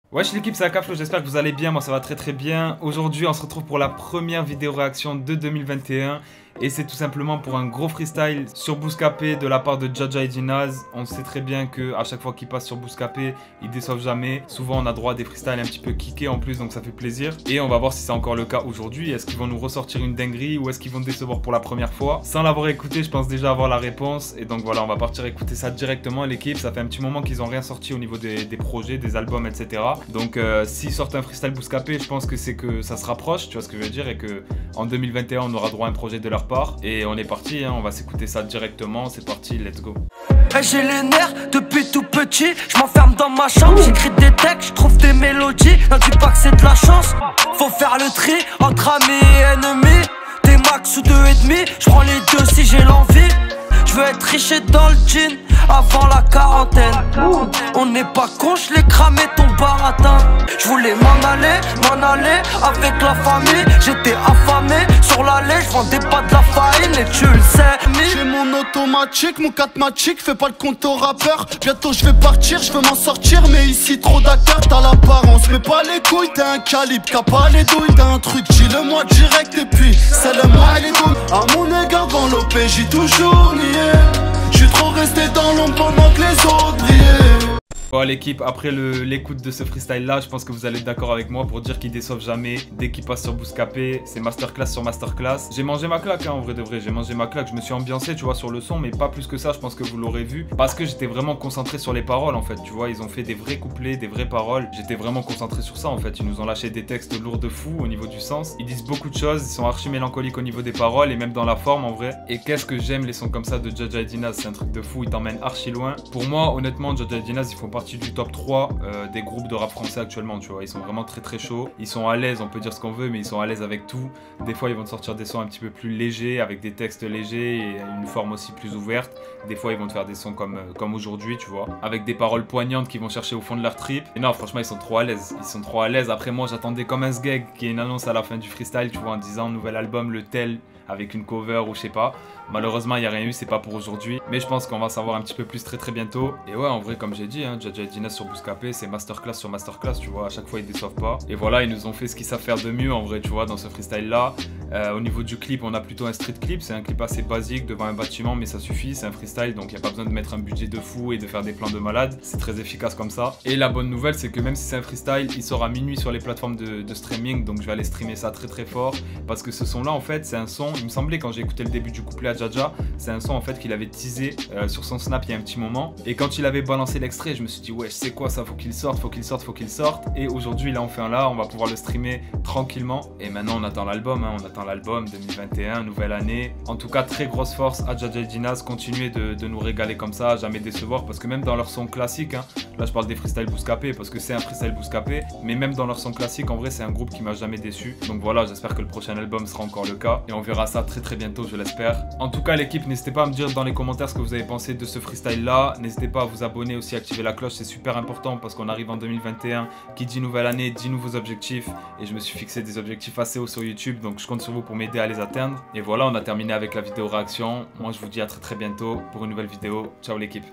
Wesh l'équipe, c'est Akaflo, j'espère que vous allez bien, moi ça va très bien. Aujourd'hui on se retrouve pour la première vidéo réaction de 2021 et c'est tout simplement pour un gros freestyle sur Bouscapé de la part de Jaja et Djinaz. On sait très bien que à chaque fois qu'ils passent sur Bouscapé, ils déçoivent jamais. Souvent on a droit à des freestyles un petit peu kickés en plus, donc ça fait plaisir. Et on va voir si c'est encore le cas aujourd'hui. Est-ce qu'ils vont nous ressortir une dinguerie ou est-ce qu'ils vont décevoir pour la première fois? Sans l'avoir écouté, je pense déjà avoir la réponse. Et donc voilà, on va partir écouter ça directement l'équipe. Ça fait un petit moment qu'ils n'ont rien sorti au niveau des projets, des albums, etc. Donc s'ils sortent un freestyle Bouscapé, je pense que c'est que ça se rapproche, tu vois ce que je veux dire, et que en 2021 on aura droit à un projet de leur part. Et on est parti, hein, on va s'écouter ça directement, c'est parti, let's go. J'ai les nerfs depuis tout petit, je m'enferme dans ma chambre, j'écris des textes, je trouve des mélodies, n'en dis pas que c'est de la chance. Faut faire le tri entre amis et ennemis, des max ou 2,5, je prends les deux si j'ai l'envie. Je veux être riche et dans le jean avant la quarantaine. On n'est pas con, je l'ai cramé ton baratin. Je voulais m'en aller avec la famille. J'étais affamé sur l'allée, je vendais pas de la farine et tu le sais. J'ai mon automatique, mon 4matic, fais pas le compte au rappeur. Bientôt je vais partir, je veux m'en sortir, mais ici trop d'acteurs, t'as l'apparence. Mais pas les couilles, t'es un calibre, qu'a pas les douilles. T'as un truc, dis-le moi direct et puis c'est le moi et les douilles. À mon égard dans l'OP, j'ai toujours nié. J'suis trop resté dans l'ombre pendant que les autres brillaient. Bon l'équipe, après l'écoute de ce freestyle là, je pense que vous allez être d'accord avec moi pour dire qu'ils déçoivent jamais. Dès qu'ils passent sur Bouscapé, c'est masterclass sur masterclass. J'ai mangé ma claque hein, en vrai de vrai, j'ai mangé ma claque. Je me suis ambiancé tu vois sur le son, mais pas plus que ça, je pense que vous l'aurez vu. Parce que j'étais vraiment concentré sur les paroles en fait, tu vois. Ils ont fait des vrais couplets, des vraies paroles. J'étais vraiment concentré sur ça en fait. Ils nous ont lâché des textes lourds de fou au niveau du sens. Ils disent beaucoup de choses, ils sont archi mélancoliques au niveau des paroles et même dans la forme en vrai. Et qu'est-ce que j'aime les sons comme ça de Jaja et Djinaz, c'est un truc de fou, ils t'emmènent archi loin. Pour moi honnêtement, Jaja et Djinaz ils font partie du top 3 des groupes de rap français actuellement, tu vois. Ils sont vraiment très chauds, ils sont à l'aise, on peut dire ce qu'on veut, mais ils sont à l'aise avec tout. Des fois ils vont te sortir des sons un petit peu plus légers, avec des textes légers et une forme aussi plus ouverte. Des fois ils vont te faire des sons comme aujourd'hui, tu vois, avec des paroles poignantes qui vont chercher au fond de leur trip. Et non franchement ils sont trop à l'aise, ils sont trop à l'aise. Après moi j'attendais comme un sgeg qui est une annonce à la fin du freestyle, tu vois, en disant nouvel album, le tel, avec une cover ou je sais pas. Malheureusement il n'y a rien eu, c'est pas pour aujourd'hui, mais je pense qu'on va savoir un petit peu plus très bientôt. Et ouais en vrai comme j'ai dit, hein, Jaja et Djinaz sur Bouscapé c'est masterclass sur masterclass, tu vois, à chaque fois ils déçoivent pas. Et voilà, ils nous ont fait ce qu'ils savent faire de mieux en vrai, tu vois, dans ce freestyle là. Au niveau du clip, on a plutôt un street clip, c'est un clip assez basique devant un bâtiment, mais ça suffit, c'est un freestyle, donc il n'y a pas besoin de mettre un budget de fou et de faire des plans de malade, c'est très efficace comme ça. Et la bonne nouvelle, c'est que même si c'est un freestyle, il sort à minuit sur les plateformes de streaming, donc je vais aller streamer ça très fort, parce que ce son là en fait, c'est un son, il me semblait quand j'ai écouté le début du couplet à Jaja, c'est un son en fait qu'il avait teasé sur son snap il y a un petit moment, et quand il avait balancé l'extrait, je me suis dit ouais, c'est quoi ça, faut qu'il sorte, et aujourd'hui il est enfin là, on va pouvoir le streamer tranquillement, et maintenant on attend l'album, hein, on attend l'album 2021, nouvelle année. En tout cas très grosse force à Jaja et Djinaz, continuez de nous régaler comme ça, jamais décevoir, parce que même dans leur son classique, hein, là je parle des freestyles Bouscapé parce que c'est un freestyle Bouscapé, mais même dans leur son classique en vrai c'est un groupe qui m'a jamais déçu. Donc voilà, j'espère que le prochain album sera encore le cas et on verra ça très bientôt, je l'espère. En tout cas l'équipe, n'hésitez pas à me dire dans les commentaires ce que vous avez pensé de ce freestyle là, n'hésitez pas à vous abonner aussi, à activer la cloche, c'est super important parce qu'on arrive en 2021, qui dit nouvelle année dit nouveaux objectifs, et je me suis fixé des objectifs assez hauts sur YouTube, donc je compte sur vous pour m'aider à les atteindre. Et voilà, on a terminé avec la vidéo réaction. Moi je vous dis à très bientôt pour une nouvelle vidéo. Ciao l'équipe.